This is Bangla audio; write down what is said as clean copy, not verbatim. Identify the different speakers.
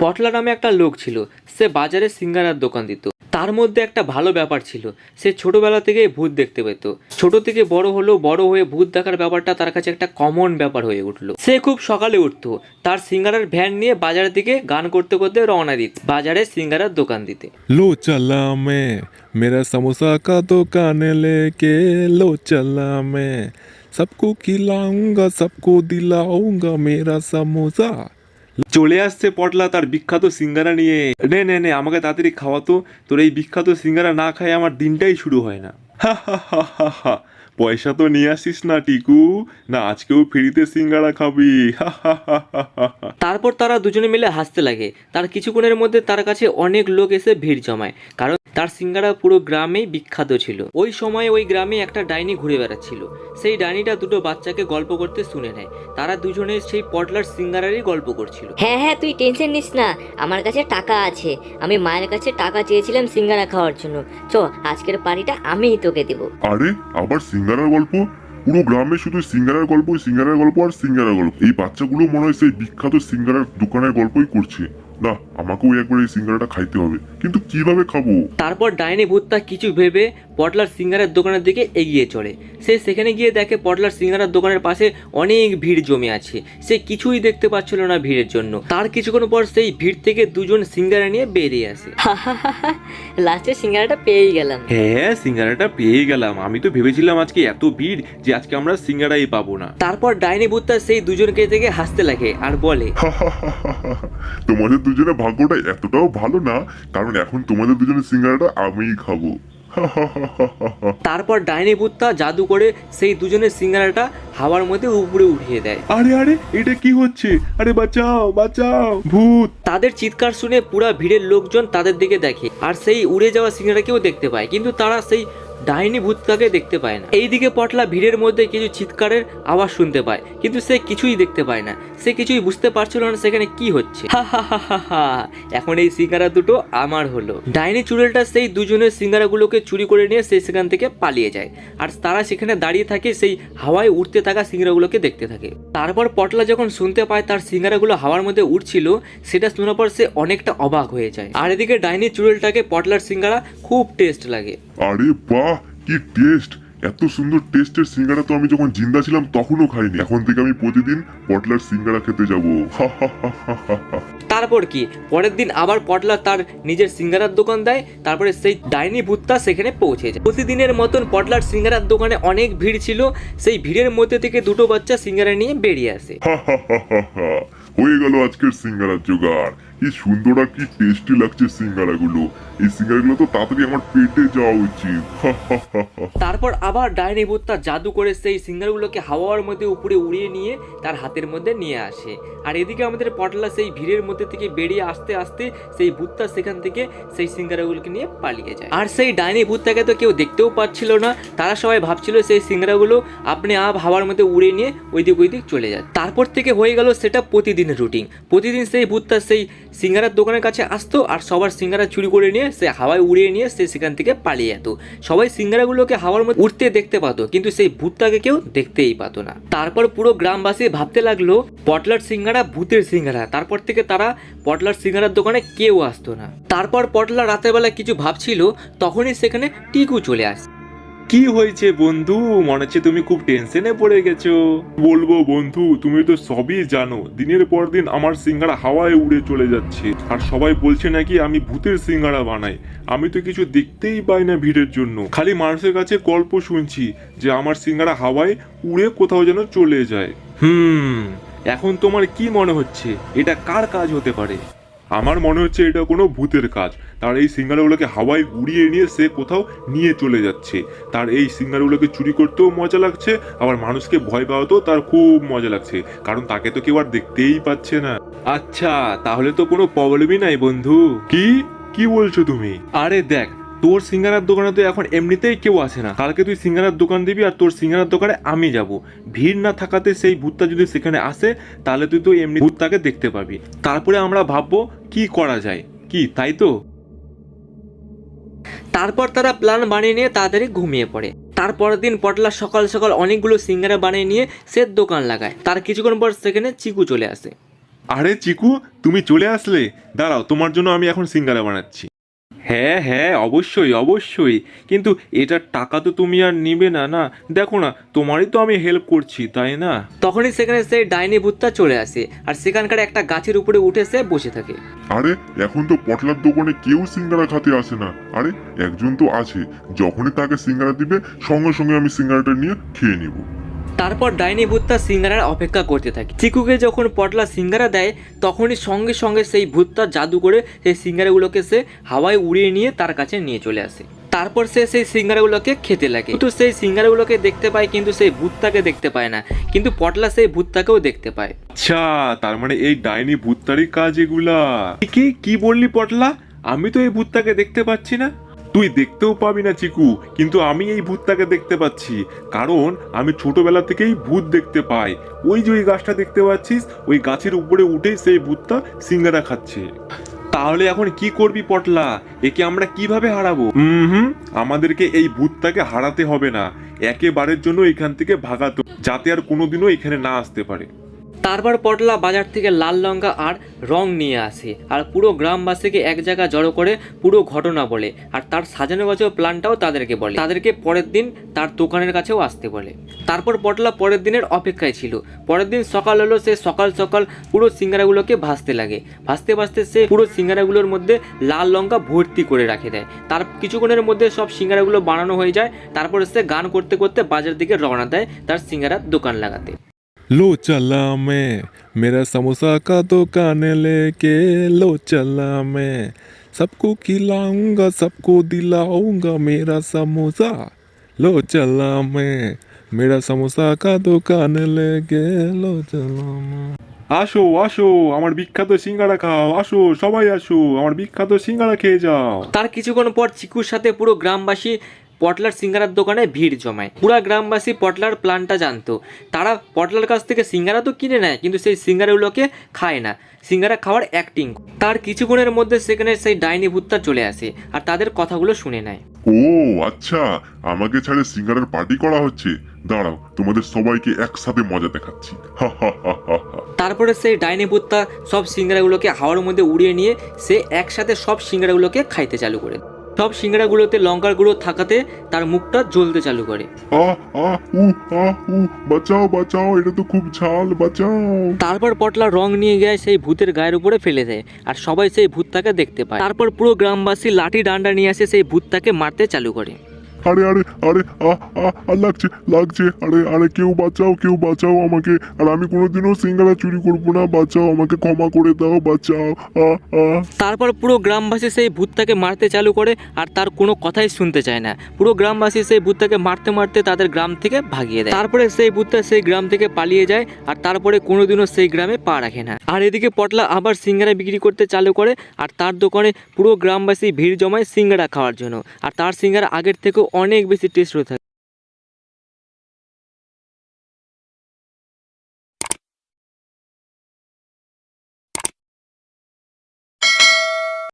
Speaker 1: পটলা নামে একটা লোক ছিল, সে বাজারে সিঙ্গারার দোকান দিত। তার মধ্যে একটা ভালো ব্যাপার ছিল, সে ছোটবেলা থেকে ভূত দেখতে পেত। ছোট থেকে বড় হলো, বড় হয়ে ভূত দেখার ব্যাপারটা তার কাছে একটা কমন ব্যাপার হয়ে উঠলো। সে খুব সকালে উঠতো, তার সিঙ্গারার ভ্যান নিয়ে বাজারের দিকে গান করতে করতে রওনা দিত বাজারে সিঙ্গারার দোকান দিতে।
Speaker 2: लो चला मैं मेरा समोसा का दुकान लेके लो चला मैं सबको खिलाऊंगा सबको दिलाऊंगा मेरा समोसा।
Speaker 3: চলে আসছে পটলা তার বিখ্যাত সিঙ্গারা নিয়ে। নে নে নে, আমাকে তাড়াতাড়ি খাওয়াতো, তোর এই বিখ্যাত সিঙ্গারা না খায় আমার দিনটাই শুরু হয় না। হা হা হা হা হা, পয়সা তো নিয়ে আসিস না টিকু, না আজকেও ফ্রিতে সিঙ্গারা খাবি। হা হা হা হা হা।
Speaker 1: তারপর তারা দুজনে মিলে হাসতে লাগে। তার কিছুক্ষণের মধ্যে তার কাছে অনেক লোক এসে ভিড় জমায়, কারণ তার সিঙ্গারা পুরো গ্রামেই বিখ্যাত ছিল। ওই সময় ওই গ্রামে একটা ডাইনি ঘুরে বেড়াচ্ছিল। সেই ডাইনিটা দুটো বাচ্চাকে গল্প করতে শুনে নেয়। তারা দুজনে সেই পটলার সিঙ্গারারই গল্প করছিল।
Speaker 4: হ্যাঁ হ্যাঁ, তুই টেনশন নিস না, আমার কাছে টাকা আছে। আমি মায়ের কাছে টাকা চেয়েছিলাম সিঙ্গারা খাওয়ার জন্য। চ, আজকের পার্টিটা আমিই তোকে দেবো।
Speaker 5: আরে আবার সিঙ্গারার গল্প? পুরো গ্রামে শুধু সিঙ্গারার গল্প, সিঙ্গারার গল্প আর সিঙ্গারার গল্প। এই বাচ্চাগুলো মনে হয় সেই বিখ্যাত সিঙ্গারার দোকানের গল্পই করছে। না, আমাকেও একবার এই সিঙ্গারাটা খাইতে হবে, কিন্তু কিভাবে খাবো?
Speaker 1: তারপর ডাইনি ভূতটা কিছু ভেবে পটলার সিঙ্গারার দোকানের দিকে এগিয়ে চলে। সে সেখানে গিয়ে দেখে পটলার সিঙ্গারার দোকানের পাশে অনেক ভিড় জমে আছে। সে কিছুই দেখতে পাচ্ছিল না ভিড়ের জন্য। তার কিছুক্ষণ পর সেই ভিড় থেকে দুজন সিঙ্গারা নিয়ে বেরিয়ে আসে।
Speaker 4: লাস্টে সিঙ্গারাটা পেয়েই গেলাম।
Speaker 3: হ্যাঁ, সিঙ্গারাটা পেয়ে গেলাম। আমি তো ভেবেছিলাম আজকে এত ভিড় যে আজকে আমরা সিঙ্গারাই পাবো না।
Speaker 1: তারপর ডাইনি ভূতটা সেই দুজনকে দেখে হাসতে লাগে আর বলে,
Speaker 5: তোমাদের দুজনের ভাগ্যটা এতটাও ভালো না, কারণ এখন তোমাদের দুজনের সিঙ্গারাটা আমিই খাবো।
Speaker 1: তারপর ডাইনি ভূতটা জাদু করে সেই দুজনের সিঙ্গারাটা হাওয়ার মধ্যে উপরে উঠিয়ে দেয়।
Speaker 3: আরে আরে, এটা কি হচ্ছে? আরে বাঁচাও বাঁচাও, ভূত!
Speaker 1: তাদের চিৎকার শুনে পুরা ভিড়ের লোকজন তাদের দিকে দেখে আর সেই উড়ে যাওয়া সিঙ্গারাকেও দেখতে পায়, কিন্তু তারা সেই ডাইনি ভূতটাকে দেখতে পায় না। এইদিকে পটলা ভিড়ের মধ্যে কিছু চিৎকারের আওয়াজ শুনতে পায়, কিন্তু সে কিছুই দেখতে পায় না। সে কিছুই বুঝতে পারছিল না সেখানে কি হচ্ছে। হা হা হা হা হা, এখন এই সিঙ্গারা দুটো আমার হলো। ডাইনি চুড়েলটা সেই দুজনের সিঙ্গারাগুলোকে চুরি করে নিয়ে সে সেখান থেকে পালিয়ে যায়। আর তারা সেখানে দাঁড়িয়ে থাকে, সেই হাওয়ায় উঠতে থাকা সিঙ্গারাগুলোকে দেখতে থাকে। তারপর পটলা যখন শুনতে পায় তার সিঙ্গারাগুলো হাওয়ার মধ্যে উঠছিল, সেটা শোনার পর সে অনেকটা অবাক হয়ে যায়। আর এদিকে ডাইনি চুড়েলটাকে পটলার সিঙ্গারা খুব টেস্ট লাগে।
Speaker 5: আরে বাহ, কি টেস্ট! এত সুন্দর টেস্টের সিঙ্গারা তো আমি যখন জিন্দা ছিলাম তখনও খাইনি। এখন থেকে আমি প্রতিদিন পটলার সিঙ্গারা খেতে যাবো।
Speaker 1: তারপর কি, পরের দিন আবার পটলা তার নিজের সিঙ্গারার দোকান দেয়। তারপরে সেই ডাইনি ভূতটা সেখানে পৌঁছে যায়। প্রতিদিনের মতন পটলার সিঙ্গারার দোকানে অনেক ভিড় ছিল। সেই ভিড়ের মধ্যে থেকে দুটো বাচ্চা সিঙ্গারা নিয়ে বেরিয়ে আসে।
Speaker 5: হয়ে গেল আজকের সিঙ্গারার জোগাড়। কি সুন্দর আর কি টেস্টি লাগছে সিঙ্গারাগুলো। এই সিঙ্গারাগুলো তো তাড়াতাড়ি আমার পেটে যাওয়া উচিত।
Speaker 1: তারপর আবার ডাইনি ভূতটা জাদু করে সেই সিঙ্গারগুলোকে হাওয়ার মধ্যে উপরে উড়িয়ে নিয়ে তার হাতের মধ্যে নিয়ে আসে। আর এদিকে আমাদের পটলা সেই ভিড়ের মধ্যে থেকে বেরিয়ে আসতে আসতে সেই ভূতটা সেখান থেকে সেই সিঙ্গারাগুলোকে নিয়ে পালিয়ে যায়। আর সেই ডাইনি ভূতটাকে তো কেউ দেখতেও পাচ্ছিল না। তারা সবাই ভাবছিল সেই সিঙ্গারাগুলো আপনি হাওয়ার মধ্যে উড়ে নিয়ে ওই দিক চলে যায়। তারপর থেকে হয়ে গেল সেটা প্রতিদিনের রুটিন। প্রতিদিন সেই ভূতটা সেই সিঙ্গারার দোকানের কাছে আসতো আর সবার সিঙ্গারা চুরি করে নিয়ে সে হাওয়ায় উড়িয়ে নিয়ে সে সেখান থেকে পালিয়ে যেত। সবাই সিঙ্গারাগুলোকে হাওয়ার মধ্যে উঠতে দেখতে পাতো, কিন্তু সেই ভূতটাকে কেউ দেখতেই পাতো না। তারপর পুরো গ্রামবাসী ভাবতে লাগলো পটলার সিঙ্গারা ভূতের সিঙ্গারা। তারপর থেকে তারা পটলার সিঙ্গারার দোকানে কেউ আসতো না। তারপর পটলা রাতের বেলা কিছু ভাবছিল, তখনই সেখানে টিকু চলে আসে।
Speaker 3: কি হয়েছে বন্ধু? মনে হচ্ছে তুমি খুব টেনশনে পড়ে গেছো।
Speaker 5: বলবো বন্ধু, তুমি তো সবই জানো, দিনের পর দিন আমার সিঙ্গারা হাওয়ায় উড়ে চলে যাচ্ছে।
Speaker 3: আর সবাই বলছে নাকি আমি ভূতের সিঙ্গারা বানাই। আমি তো কিছু দেখতেই পাই না ভিড়ের জন্য। খালি মানুষের কাছে গল্প শুনছি যে আমার সিঙ্গারা হাওয়ায় উড়ে কোথাও যেন চলে যায়। এখন তোমার কি মনে হচ্ছে এটা কার কাজ হতে পারে?
Speaker 5: আমার মনে হচ্ছে এটা কোনো ভূতের কাজ। তার এই সিঙ্গারাগুলোকে হাওয়ায় উড়িয়ে নিয়ে সে কোথাও নিয়ে চলে যাচ্ছে। তার এই সিঙ্গারাগুলোকে চুরি করতেও মজা লাগছে, আবার মানুষকে ভয় পাওয়াতেও তার খুব মজা লাগছে, কারণ তাকে তো কেউ আর দেখতেই পাচ্ছে না।
Speaker 3: আচ্ছা, তাহলে তো কোনো প্রবলেমই নাই বন্ধু।
Speaker 5: কি কি বলছো তুমি?
Speaker 3: আরে দেখ, তোর সিঙ্গারার দোকানে তো এখন এমনিতেই কেউ আসে না। কালকে তুই সিঙ্গারার দোকান দিবি আর তোর সিঙ্গারার দোকানে আমি যাব। ভিড় না থাকাতে সেই ভূতটা যদি সেখানে আসে তাহলে তুই তো এমনি ভূতটাকে দেখতে পাবি। তারপরে আমরা ভাববো কি করা যায়, কি তাই তো?
Speaker 1: তারপর তারা প্ল্যান বানিয়ে নিয়ে তাড়াতাড়ি ঘুমিয়ে পড়ে। তারপরের দিন পটলা সকাল সকাল অনেকগুলো সিঙ্গারা বানিয়ে নিয়ে সে দোকান লাগায়। তার কিছুক্ষণ পর সেখানে চিকু চলে আসে।
Speaker 5: আরে চিকু, তুমি চলে আসলে। দাঁড়াও, তোমার জন্য আমি এখন সিঙ্গারা বানাচ্ছি।
Speaker 3: হ্যাঁ হ্যাঁ, অবশ্যই অবশ্যই, কিন্তু এটার টাকা তো তুমি আর নিবে না। না দেখো না, তোমারই তো আমি হেল্প করছি, তাই না?
Speaker 1: তখনই সেখানে সেই ডাইনি ভূতটা চলে আসে আর সেখানকার একটা গাছের উপরে উঠে সে বসে থাকে।
Speaker 6: আরে এখন তো পটলার দোকানে কেউ সিঙ্গারা খেতে আসে না। আরে একজন তো আছে, যখনই তাকে সিঙ্গারা দিবে সঙ্গে সঙ্গে আমি সিঙ্গারাটা নিয়ে খেয়ে নিব।
Speaker 1: তারপর ডাইনি ভূতটা সিঙ্গারার অপেক্ষা করতে থাকে। চিকুকে যখন পটলা সিঙ্গারা দেয় তখনই সঙ্গে সঙ্গে সেই ভূতটা জাদু করে সেই সিঙ্গারাগুলোকে সে হাওয়ায় উড়িয়ে নিয়ে তার কাছে নিয়ে চলে আসে। তারপর সে সেই সিঙ্গারাগুলোকে খেতে লাগে, কিন্তু সেই সিঙ্গারাগুলোকে দেখতে পায় কিন্তু সেই ভূতটাকে দেখতে পায় না, কিন্তু পটলা সেই ভূতটাকেও দেখতে পায়।
Speaker 3: আচ্ছা, তার মানে এই ডাইনি ভূতটারই কাজ এগুলা। কি বললি পটলা? আমি তো এই ভূতটাকে দেখতে পাচ্ছি না।
Speaker 5: তুই দেখতেও পাবি না চিকু, কিন্তু আমি এই ভূতটাকে দেখতে পাচ্ছি, কারণ আমি ছোটবেলা থেকেই ভূত দেখতে পাই। ওই যে ওই গাছটা দেখতে পাচ্ছিস, ওই গাছের উপরে উঠেই সেই ভূতটা সিঙ্গারা খাচ্ছে।
Speaker 3: তাহলে এখন কি করবি পটলা? একে আমরা কিভাবে হারাবো?
Speaker 5: হুম, আমাদেরকে এই ভূতটাকে হারাতে হবে না, একেবারের জন্য এখান থেকে ভাগাতে, যাতে আর কোনোদিনও এখানে না আসতে পারে।
Speaker 1: তারপর পটলা বাজার থেকে লাল লঙ্কা আর রং নিয়ে আসে আর পুরো গ্রামবাসীকে এক জায়গায় জড়ো করে পুরো ঘটনা বলে আর তার সাজানো গোছানো প্ল্যানটাও তাদেরকে বলে। তাদেরকে পরের দিন তার দোকানের কাছেও আসতে বলে। তারপর পটলা পরের দিনের অপেক্ষায় ছিল। পরের দিন সকাল হলো, সে সকাল সকাল পুরো সিঙ্গারাগুলোকে ভাজতে লাগে। ভাজতে ভাজতে সে পুরো সিঙ্গারাগুলোর মধ্যে লাল লঙ্কা ভর্তি করে রাখে দেয়। তার কিছুক্ষণের মধ্যে সব সিঙ্গারাগুলো বানানো হয়ে যায়। তারপর সে গান করতে করতে বাজার দিকে রওনা দেয় তার সিঙ্গারার দোকান লাগাতে।
Speaker 2: लो चला मैं मेरा समोसा का दुकान लेके, लो चला मैं सबको खिलाऊंगा सबको दिलाऊंगा मेरा समोसा। लो चला मैं मेरा समोसा का दुकान लेके, लो चला मैं।
Speaker 5: আসো আসো, আমার বিখ্যাত সিঙ্গারা খাও, আসো সবাই আসো, আমার বিখ্যাত সিঙ্গারা খেয়ে যাও।
Speaker 1: তার কিছুক্ষণ পর চিকুর সাথে পুরো গ্রামবাসী পটলার সিঙ্গারার দোকানে ভিড় জমায়। পুরা গ্রামবাসী পটলার প্ল্যানটা জানতো। তারা পটলার কাছ থেকে সিঙ্গারা তো কিনে নেয়, কিন্তু সেই সিঙ্গারাগুলোকে খায় না, সিঙ্গারা খাওয়ার অ্যাক্টিং। তার কিছুক্ষণের মধ্যে সেখানে সেই ডাইনি ভূতটা চলে আসে আর তাদের কথাগুলো শুনে নেয়।
Speaker 6: ও আচ্ছা, আমাকে ছাড়ে সিঙ্গারার পার্টি করা হচ্ছে। দাঁড়াও, তোমাদের সবাইকে একসাথে মজা দেখাচ্ছি। হা হা হা হা হা।
Speaker 1: তারপরে সেই ডাইনি ভূতটা সব সিঙ্গারাগুলোকে হাওয়ার মধ্যে উড়িয়ে নিয়ে সে একসাথে সব সিঙ্গারাগুলোকে খাইতে চালু করে। সব সিঙ্গারাগুলোতে লঙ্কার গুঁড়ো থাকাতে তার মুখটা জ্বলতে চালু করে।
Speaker 6: আহ আহ উ আহ উ, বাঁচাও বাঁচাও, এটা তো খুব ঝাল, বাঁচাও।
Speaker 1: তারপর পটলা রং নিয়ে গিয়ে সেই ভূতের গায়ের উপরে ফেলে দেয় আর সবাই সেই ভূতটাকে দেখতে পায়। তারপর পুরো গ্রামবাসী লাঠি ডান্ডা নিয়ে আসে সেই ভূতটাকে মারতে চালু করে।
Speaker 6: আরে আরে আরে আহ আহ আহ, লাগছে লাগছে, আরে আরে কেউ বাঁচাও, কেউ বাঁচাও আমাকে। আর আমি কোনোদিনও সিঙ্গারা চুরি করবো না, বাঁচাও আমাকে, ক্ষমা করে দাও, বাঁচাও। আহ আহ
Speaker 1: তারপর পুরো গ্রামবাসী সেই ভূতটাকে মারতে চালু করে আর তার কোনো কথাই শুনতে চায় না। পুরো গ্রামবাসী সেই ভূতটাকে মারতে মারতে তাদের গ্রাম থেকে ভাগিয়ে দেয়। তারপরে সেই ভূতটা সেই গ্রাম থেকে পালিয়ে যায় আর তারপরে কোনোদিনও সেই গ্রামে পা রাখে না। আর এদিকে পটলা আবার সিঙ্গারা বিক্রি করতে চালু করে আর তার দোকানে পুরো গ্রামবাসী ভিড় জমায় সিঙ্গারা খাওয়ার জন্য। আর তার সিঙ্গারা আগের থেকেও অনেক বেশি টেস্ট হয়ে থাকে।